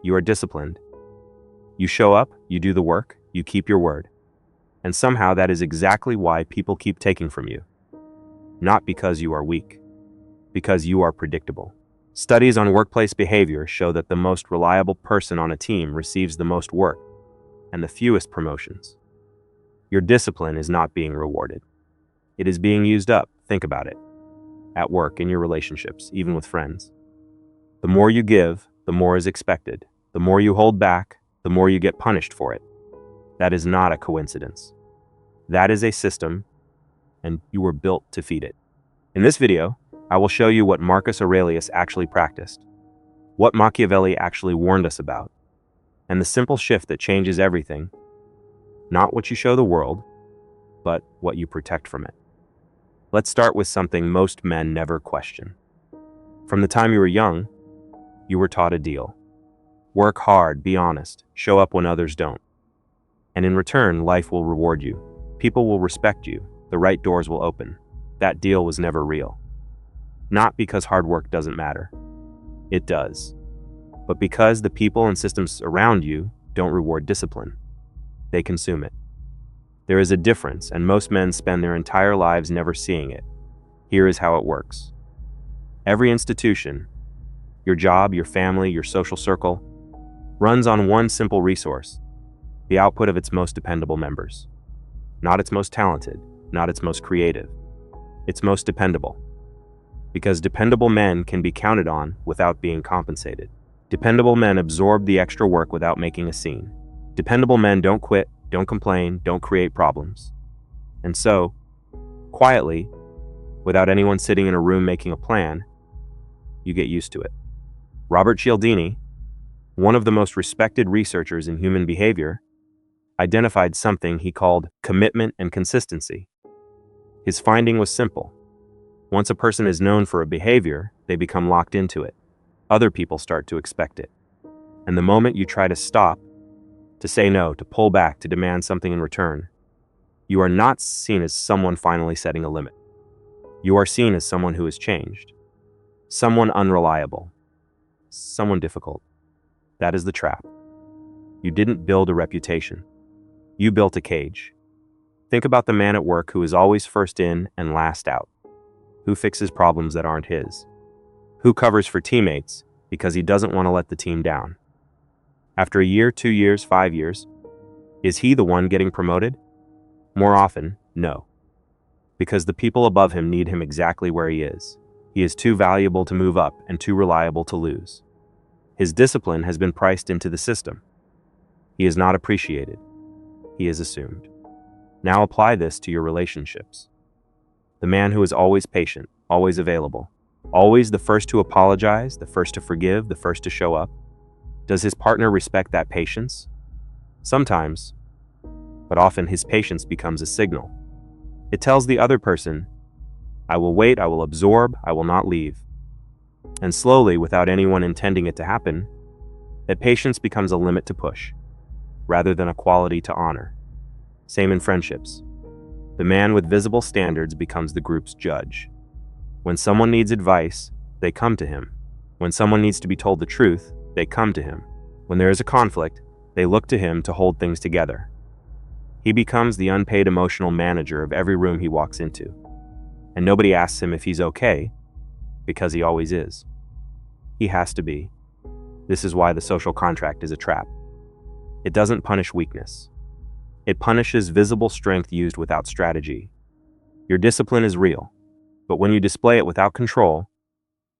You are disciplined. You show up, you do the work, you keep your word. And somehow that is exactly why people keep taking from you. Not because you are weak, because you are predictable. Studies on workplace behavior show that the most reliable person on a team receives the most work and the fewest promotions. Your discipline is not being rewarded. It is being used up. Think about it. At work, in your relationships, even with friends. The more you give, the more is expected. The more you hold back, the more you get punished for it. That is not a coincidence. That is a system, and you were built to feed it. In this video, I will show you what Marcus Aurelius actually practiced, what Machiavelli actually warned us about, and the simple shift that changes everything, not what you show the world, but what you protect from it. Let's start with something most men never question. From the time you were young, you were taught a deal. Work hard, be honest, show up when others don't. And in return, life will reward you. People will respect you. The right doors will open. That deal was never real. Not because hard work doesn't matter. It does. But because the people and systems around you don't reward discipline. They consume it. There is a difference, and most men spend their entire lives never seeing it. Here is how it works. Every institution, your job, your family, your social circle, runs on one simple resource, the output of its most dependable members. Not its most talented, not its most creative. Its most dependable. Because dependable men can be counted on without being compensated. Dependable men absorb the extra work without making a scene. Dependable men don't quit, don't complain, don't create problems. And so, quietly, without anyone sitting in a room making a plan, you get used to it. Robert Cialdini, one of the most respected researchers in human behavior, identified something he called commitment and consistency. His finding was simple. Once a person is known for a behavior, they become locked into it. Other people start to expect it. And the moment you try to stop, to say no, to pull back, to demand something in return, you are not seen as someone finally setting a limit. You are seen as someone who has changed. Someone unreliable. Someone difficult. That is the trap. You didn't build a reputation. You built a cage. Think about the man at work who is always first in and last out. Who fixes problems that aren't his? Who covers for teammates because he doesn't want to let the team down? After a year, 2 years, 5 years, is he the one getting promoted? More often, no. Because the people above him need him exactly where he is. He is too valuable to move up and too reliable to lose. His discipline has been priced into the system. He is not appreciated. He is assumed. Now apply this to your relationships. The man who is always patient, always available, always the first to apologize, the first to forgive, the first to show up. Does his partner respect that patience? Sometimes, but often his patience becomes a signal. It tells the other person, I will wait, I will absorb, I will not leave. And slowly, without anyone intending it to happen, that patience becomes a limit to push, rather than a quality to honor. Same in friendships. The man with visible standards becomes the group's judge. When someone needs advice, they come to him. When someone needs to be told the truth, they come to him. When there is a conflict, they look to him to hold things together. He becomes the unpaid emotional manager of every room he walks into. And nobody asks him if he's okay, because he always is. He has to be. This is why the social contract is a trap. It doesn't punish weakness. It punishes visible strength used without strategy. Your discipline is real, but when you display it without control,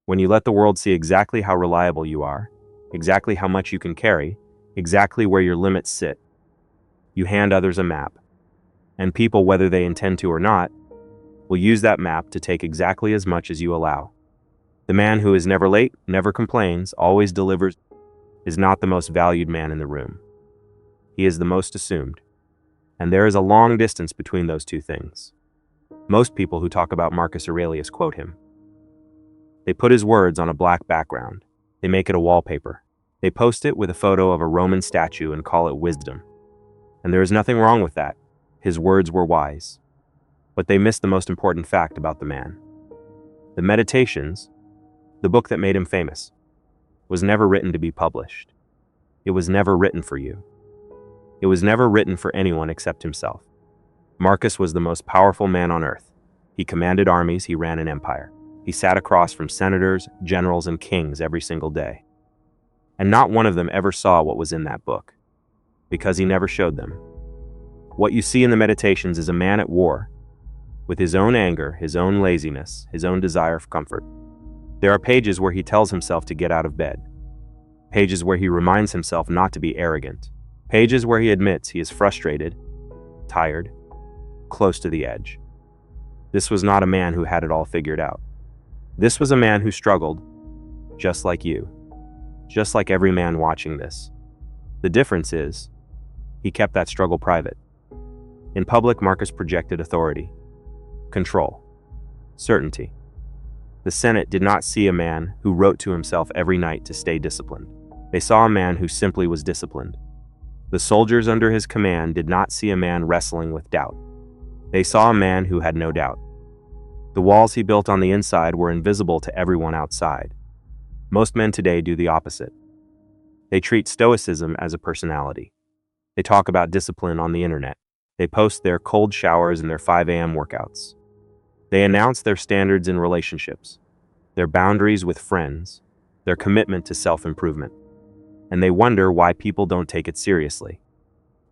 when you let the world see exactly how reliable you are, exactly how much you can carry, exactly where your limits sit, you hand others a map. And people, whether they intend to or not, will use that map to take exactly as much as you allow. The man who is never late, never complains, always delivers, is not the most valued man in the room. He is the most assumed. And there is a long distance between those two things. Most people who talk about Marcus Aurelius quote him. They put his words on a black background. They make it a wallpaper. They post it with a photo of a Roman statue and call it wisdom. And there is nothing wrong with that. His words were wise. But they missed the most important fact about the man. The Meditations, the book that made him famous, was never written to be published. It was never written for you. It was never written for anyone except himself. Marcus was the most powerful man on earth. He commanded armies, he ran an empire. He sat across from senators, generals, and kings every single day. And not one of them ever saw what was in that book, because he never showed them. What you see in the Meditations is a man at war, with his own anger, his own laziness, his own desire for comfort. There are pages where he tells himself to get out of bed, pages where he reminds himself not to be arrogant, pages where he admits he is frustrated, tired, close to the edge. This was not a man who had it all figured out. This was a man who struggled, just like you, just like every man watching this. The difference is, he kept that struggle private. In public, Marcus projected authority, control, certainty. The Senate did not see a man who wrote to himself every night to stay disciplined. They saw a man who simply was disciplined. The soldiers under his command did not see a man wrestling with doubt. They saw a man who had no doubt. The walls he built on the inside were invisible to everyone outside. Most men today do the opposite. They treat Stoicism as a personality. They talk about discipline on the internet. They post their cold showers and their 5 a.m. workouts. They announce their standards in relationships, their boundaries with friends, their commitment to self-improvement. And they wonder why people don't take it seriously.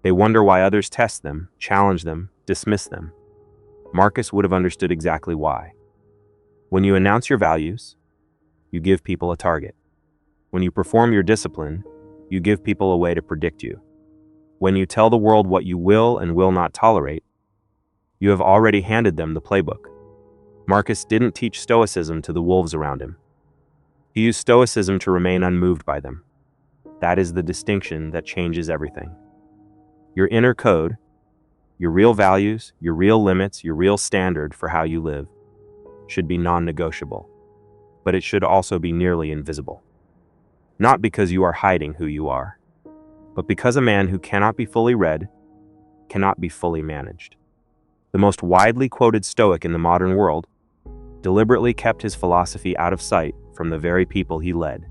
They wonder why others test them, challenge them, dismiss them. Marcus would have understood exactly why. When you announce your values, you give people a target. When you perform your discipline, you give people a way to predict you. When you tell the world what you will and will not tolerate, you have already handed them the playbook. Marcus didn't teach Stoicism to the wolves around him. He used Stoicism to remain unmoved by them. That is the distinction that changes everything. Your inner code, your real values, your real limits, your real standard for how you live, should be non-negotiable, but it should also be nearly invisible. Not because you are hiding who you are, but because a man who cannot be fully read cannot be fully managed. The most widely quoted Stoic in the modern world deliberately kept his philosophy out of sight from the very people he led.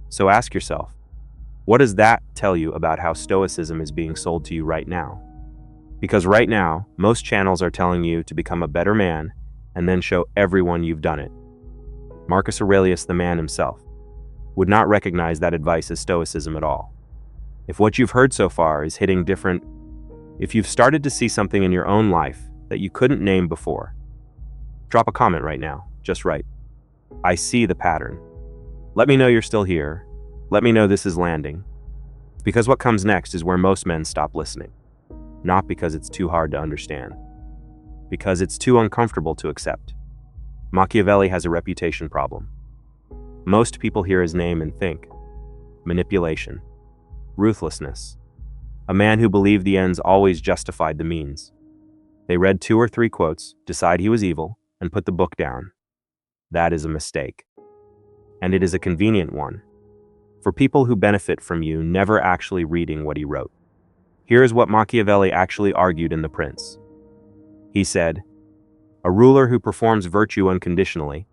So ask yourself, what does that tell you about how Stoicism is being sold to you right now? Because right now, most channels are telling you to become a better man and then show everyone you've done it. Marcus Aurelius, the man himself, would not recognize that advice as Stoicism at all. If what you've heard so far is hitting different, if you've started to see something in your own life that you couldn't name before, drop a comment right now. Just write, I see the pattern. Let me know you're still here. Let me know this is landing. Because what comes next is where most men stop listening. Not because it's too hard to understand. Because it's too uncomfortable to accept. Machiavelli has a reputation problem. Most people hear his name and think, manipulation, ruthlessness, a man who believed the ends always justified the means. They read 2 or 3 quotes, decide he was evil, and put the book down. That is a mistake. And it is a convenient one, for people who benefit from you never actually reading what he wrote. Here is what Machiavelli actually argued in The Prince. He said, a ruler who performs virtue unconditionally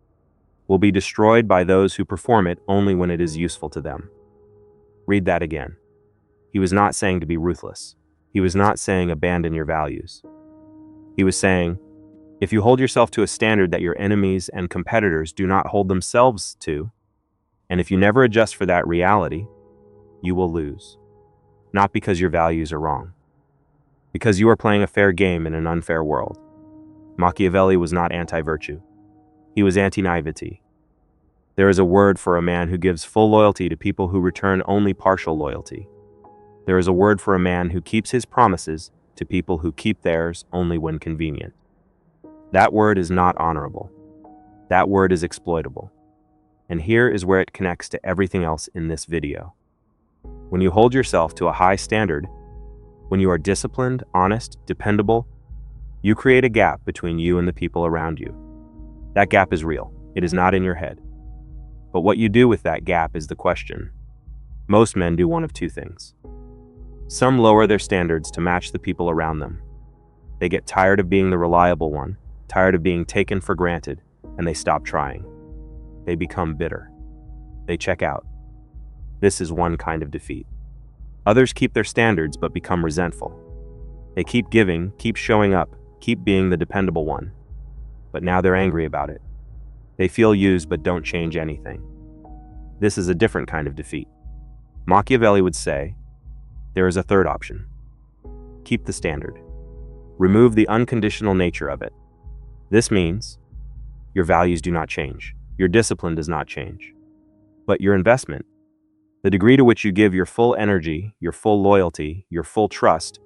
will be destroyed by those who perform it only when it is useful to them. Read that again. He was not saying to be ruthless. He was not saying abandon your values. He was saying, if you hold yourself to a standard that your enemies and competitors do not hold themselves to, and if you never adjust for that reality, you will lose. Not because your values are wrong, because you are playing a fair game in an unfair world. Machiavelli was not anti-virtue. He was anti-naivety. There is a word for a man who gives full loyalty to people who return only partial loyalty. There is a word for a man who keeps his promises to people who keep theirs only when convenient. That word is not honorable. That word is exploitable. And here is where it connects to everything else in this video. When you hold yourself to a high standard, when you are disciplined, honest, dependable, you create a gap between you and the people around you. That gap is real. It is not in your head. But what you do with that gap is the question. Most men do one of 2 things. Some lower their standards to match the people around them. They get tired of being the reliable one, tired of being taken for granted, and they stop trying. They become bitter. They check out. This is one kind of defeat. Others keep their standards but become resentful. They keep giving, keep showing up, keep being the dependable one. But now they're angry about it. They feel used but don't change anything. This is a different kind of defeat. Machiavelli would say, there is a third option. Keep the standard. Remove the unconditional nature of it. This means your values do not change. Your discipline does not change. But your investment, the degree to which you give your full energy, your full loyalty, your full trust,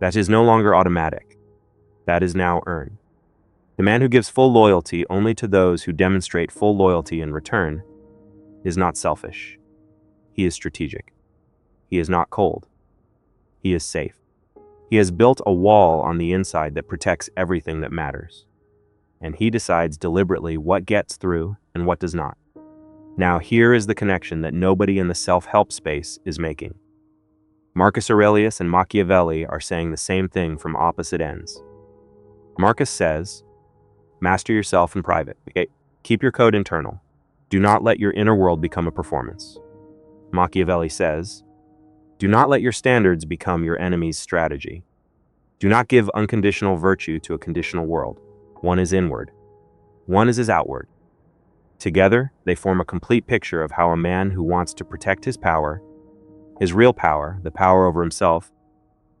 that is no longer automatic. That is now earned. The man who gives full loyalty only to those who demonstrate full loyalty in return is not selfish. He is strategic. He is not cold. He is safe. He has built a wall on the inside that protects everything that matters. And he decides deliberately what gets through and what does not. Now here is the connection that nobody in the self-help space is making. Marcus Aurelius and Machiavelli are saying the same thing from opposite ends. Marcus says, master yourself in private. Okay? Keep your code internal. Do not let your inner world become a performance. Machiavelli says, do not let your standards become your enemy's strategy. Do not give unconditional virtue to a conditional world. One is inward. One is outward. Together, they form a complete picture of how a man who wants to protect his power, his real power, the power over himself,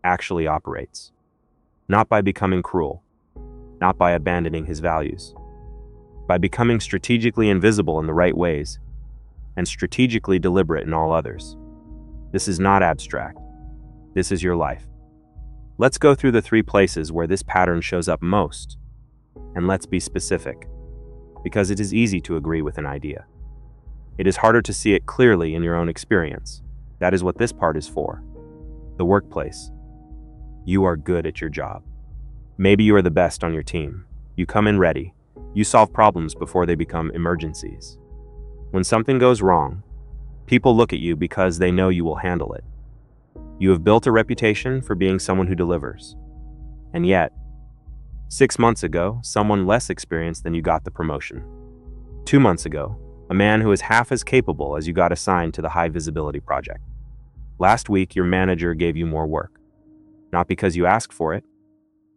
actually operates. Not by becoming cruel, not by abandoning his values, by becoming strategically invisible in the right ways and strategically deliberate in all others. This is not abstract. This is your life. Let's go through the 3 places where this pattern shows up most, and let's be specific, because it is easy to agree with an idea. It is harder to see it clearly in your own experience. That is what this part is for. The workplace. You are good at your job. Maybe you are the best on your team. You come in ready. You solve problems before they become emergencies. When something goes wrong, people look at you because they know you will handle it. You have built a reputation for being someone who delivers. And yet, 6 months ago, someone less experienced than you got the promotion. 2 months ago, a man who is half as capable as you got assigned to the high visibility project. Last week, your manager gave you more work. Not because you asked for it,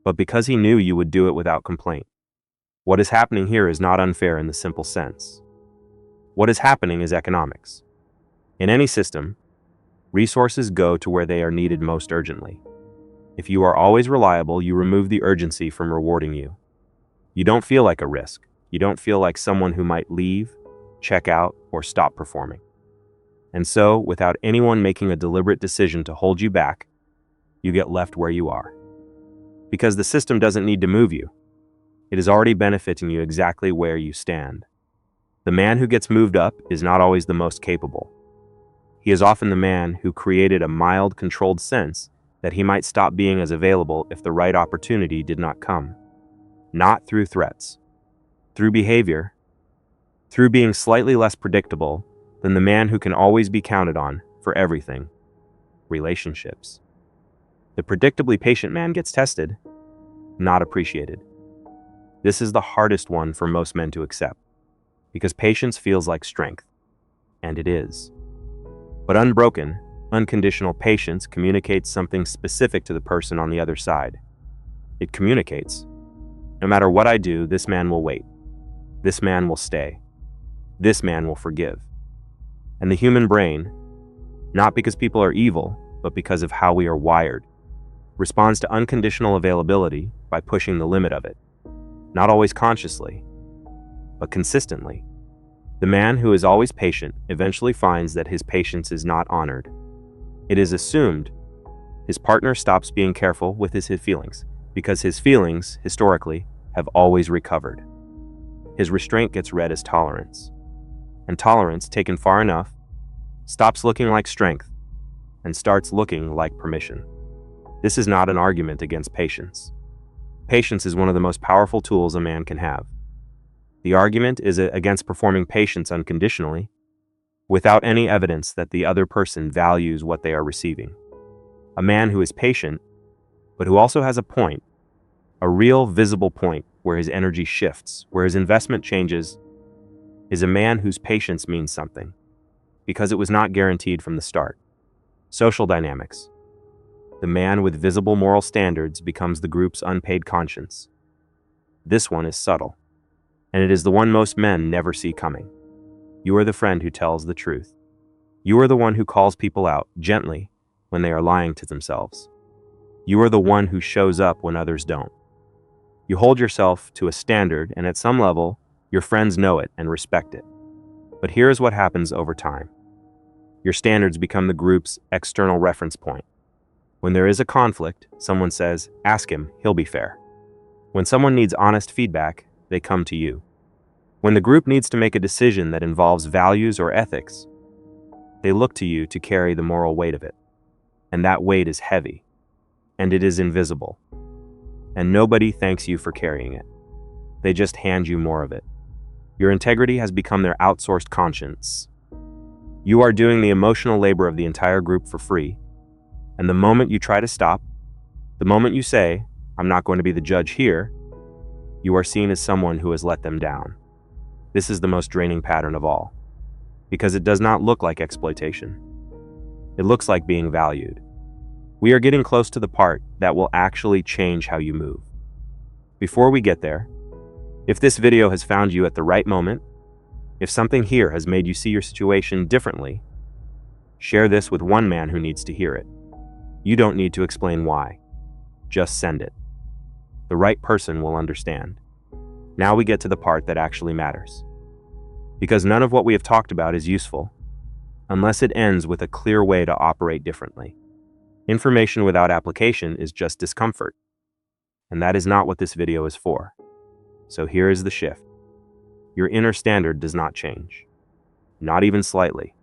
but because he knew you would do it without complaint. What is happening here is not unfair in the simple sense. What is happening is economics. In any system, resources go to where they are needed most urgently. If you are always reliable, you remove the urgency from rewarding you. You don't feel like a risk. You don't feel like someone who might leave, check out, or stop performing. And so, without anyone making a deliberate decision to hold you back, you get left where you are. Because the system doesn't need to move you. It is already benefiting you exactly where you stand. The man who gets moved up is not always the most capable. He is often the man who created a mild, controlled sense that he might stop being as available if the right opportunity did not come. Not through threats. Through behavior. Through being slightly less predictable than the man who can always be counted on for everything. Relationships. The predictably patient man gets tested, not appreciated. This is the hardest one for most men to accept, because patience feels like strength, and it is. But unbroken, unconditional patience communicates something specific to the person on the other side. It communicates, no matter what I do, this man will wait. This man will stay. This man will forgive. And the human brain, not because people are evil, but because of how we are wired, responds to unconditional availability by pushing the limit of it. Not always consciously, but consistently. The man who is always patient eventually finds that his patience is not honored. It is assumed his partner stops being careful with his feelings, because his feelings, historically, have always recovered. His restraint gets read as tolerance. And tolerance, taken far enough, stops looking like strength and starts looking like permission. This is not an argument against patience. Patience is one of the most powerful tools a man can have. The argument is against performing patience unconditionally, without any evidence that the other person values what they are receiving. A man who is patient, but who also has a point, a real visible point where his energy shifts, where his investment changes, is a man whose patience means something, because it was not guaranteed from the start. Social dynamics. The man with visible moral standards becomes the group's unpaid conscience. This one is subtle, and it is the one most men never see coming. You are the friend who tells the truth. You are the one who calls people out gently when they are lying to themselves. You are the one who shows up when others don't. You hold yourself to a standard, and at some level, your friends know it and respect it. But here is what happens over time. Your standards become the group's external reference point. When there is a conflict, someone says, "Ask him, he'll be fair." When someone needs honest feedback, they come to you. When the group needs to make a decision that involves values or ethics, they look to you to carry the moral weight of it. And that weight is heavy, and it is invisible. And nobody thanks you for carrying it. They just hand you more of it. Your integrity has become their outsourced conscience. You are doing the emotional labor of the entire group for free, and the moment you try to stop, the moment you say, "I'm not going to be the judge here," you are seen as someone who has let them down. This is the most draining pattern of all, because it does not look like exploitation. It looks like being valued. We are getting close to the part that will actually change how you move. Before we get there, if this video has found you at the right moment, if something here has made you see your situation differently, share this with one man who needs to hear it. You don't need to explain why. Just send it. The right person will understand. Now we get to the part that actually matters. Because none of what we have talked about is useful unless it ends with a clear way to operate differently. Information without application is just discomfort. And that is not what this video is for. So here is the shift. Your inner standard does not change. Not even slightly.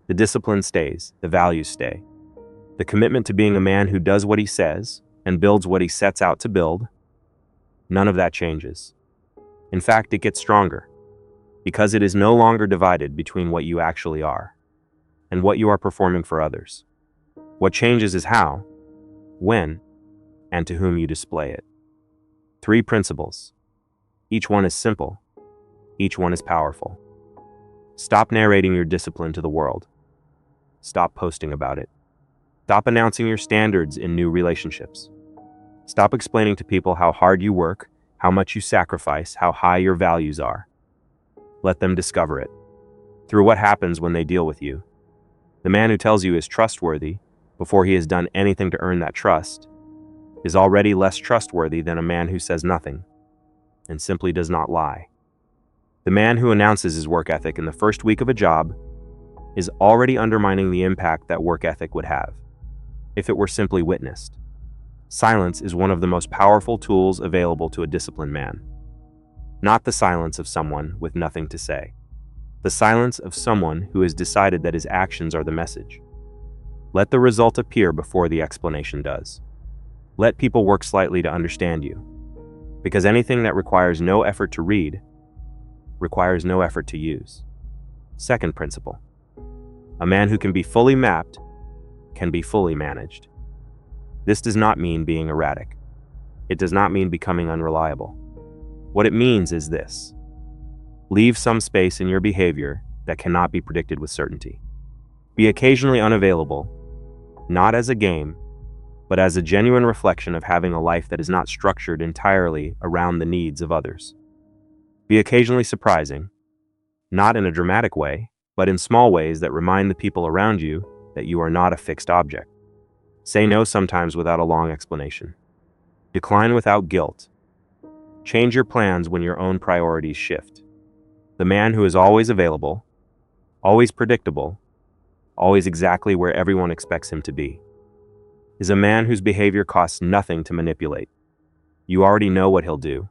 The discipline stays, the values stay. The commitment to being a man who does what he says and builds what he sets out to build, none of that changes. In fact, it gets stronger, because it is no longer divided between what you actually are and what you are performing for others. What changes is how, when, and to whom you display it. 3 principles. Each one is simple. Each one is powerful. Stop narrating your discipline to the world. Stop posting about it. Stop announcing your standards in new relationships. Stop explaining to people how hard you work, how much you sacrifice, how high your values are. Let them discover it. Through what happens when they deal with you. The man who tells you is trustworthy before he has done anything to earn that trust is already less trustworthy than a man who says nothing and simply does not lie. The man who announces his work ethic in the first week of a job is already undermining the impact that work ethic would have if it were simply witnessed. Silence is one of the most powerful tools available to a disciplined man. Not the silence of someone with nothing to say. The silence of someone who has decided that his actions are the message. Let the result appear before the explanation does. Let people work slightly to understand you, because anything that requires no effort to read requires no effort to use. Second principle. A man who can be fully mapped can be fully managed. This does not mean being erratic. It does not mean becoming unreliable. What it means is this: leave some space in your behavior that cannot be predicted with certainty. Be occasionally unavailable, not as a game, but as a genuine reflection of having a life that is not structured entirely around the needs of others. Be occasionally surprising, not in a dramatic way, but in small ways that remind the people around you that you are not a fixed object. Say no sometimes without a long explanation. Decline without guilt. Change your plans when your own priorities shift. The man who is always available, always predictable, always exactly where everyone expects him to be, is a man whose behavior costs nothing to manipulate. You already know what he'll do.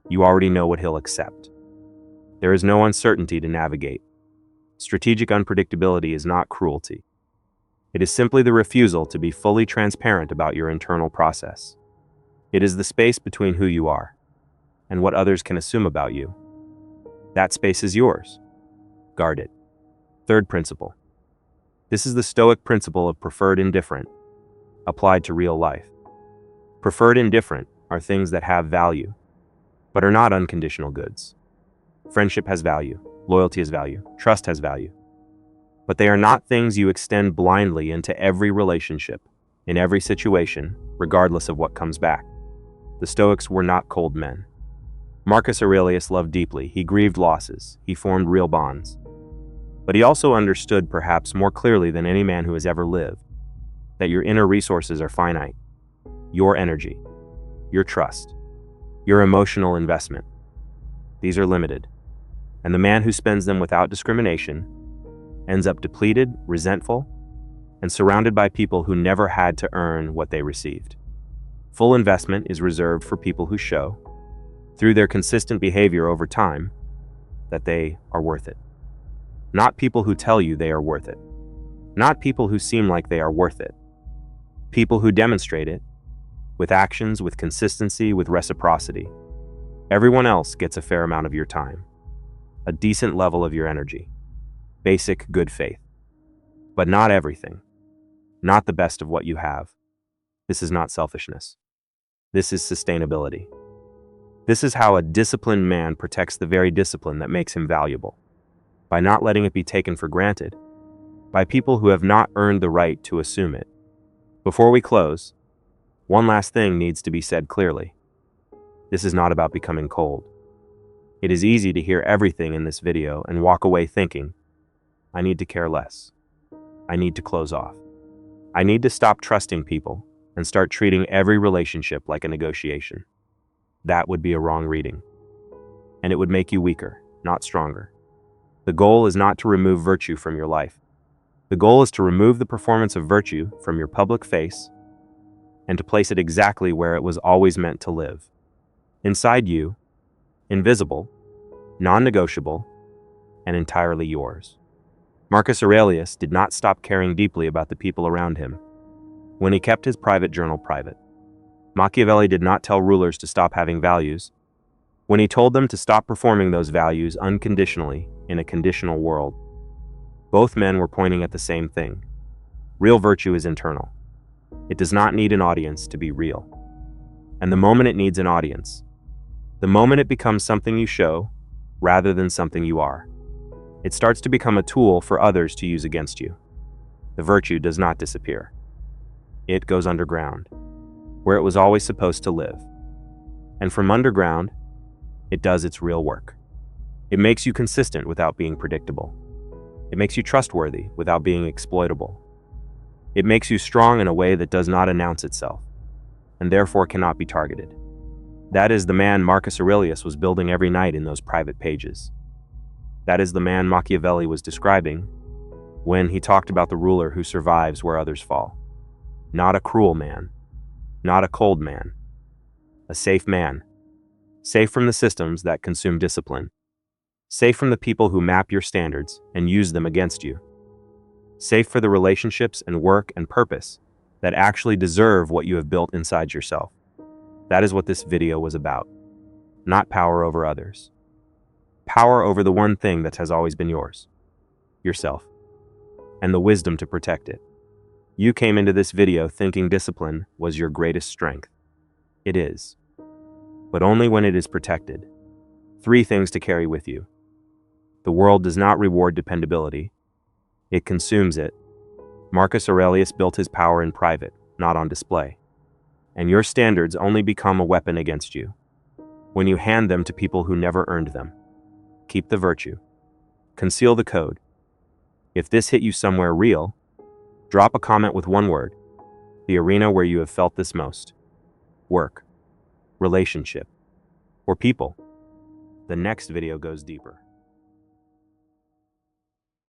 You already know what he'll accept. There is no uncertainty to navigate. Strategic unpredictability is not cruelty. It is simply the refusal to be fully transparent about your internal process. It is the space between who you are and what others can assume about you. That space is yours. Guard it. Third principle. This is the Stoic principle of preferred indifferent, applied to real life. Preferred indifferent are things that have value, but are not unconditional goods. Friendship has value. Loyalty has value. Trust has value. But they are not things you extend blindly into every relationship, in every situation, regardless of what comes back. The Stoics were not cold men. Marcus Aurelius loved deeply, he grieved losses, he formed real bonds. But he also understood, perhaps more clearly than any man who has ever lived, that your inner resources are finite. Your energy, your trust, your emotional investment. These are limited. And the man who spends them without discrimination ends up depleted, resentful, and surrounded by people who never had to earn what they received. Full investment is reserved for people who show, through their consistent behavior over time, that they are worth it. Not people who tell you they are worth it. Not people who seem like they are worth it. People who demonstrate it, with actions, with consistency, with reciprocity. Everyone else gets a fair amount of your time, a decent level of your energy, basic good faith. But not everything, not the best of what you have. This is not selfishness. This is sustainability. This is how a disciplined man protects the very discipline that makes him valuable, by not letting it be taken for granted, by people who have not earned the right to assume it. Before we close, one last thing needs to be said clearly. This is not about becoming cold. It is easy to hear everything in this video and walk away thinking, I need to care less. I need to close off. I need to stop trusting people and start treating every relationship like a negotiation. That would be a wrong reading. And it would make you weaker, not stronger. The goal is not to remove virtue from your life. The goal is to remove the performance of virtue from your public face and to place it exactly where it was always meant to live. Inside you, invisible, non-negotiable, and entirely yours. Marcus Aurelius did not stop caring deeply about the people around him when he kept his private journal private. Machiavelli did not tell rulers to stop having values when he told them to stop performing those values unconditionally in a conditional world. Both men were pointing at the same thing. Real virtue is internal. It does not need an audience to be real. And the moment it needs an audience, the moment it becomes something you show rather than something you are, it starts to become a tool for others to use against you. The virtue does not disappear. It goes underground, where it was always supposed to live. And from underground, it does its real work. It makes you consistent without being predictable. It makes you trustworthy without being exploitable. It makes you strong in a way that does not announce itself, and therefore cannot be targeted. That is the man Marcus Aurelius was building every night in those private pages. That is the man Machiavelli was describing when he talked about the ruler who survives where others fall. Not a cruel man, not a cold man, a safe man, safe from the systems that consume discipline, safe from the people who map your standards and use them against you, safe for the relationships and work and purpose that actually deserve what you have built inside yourself. That is what this video was about, not power over others. Power over the one thing that has always been yours, yourself, and the wisdom to protect it. You came into this video thinking discipline was your greatest strength. It is, but only when it is protected. 3 things to carry with you. The world does not reward dependability. It consumes it. Marcus Aurelius built his power in private, not on display. And your standards only become a weapon against you when you hand them to people who never earned them. Keep the virtue. Conceal the code. If this hit you somewhere real, drop a comment with one word, the arena where you have felt this most. Work, relationship, or people. The next video goes deeper.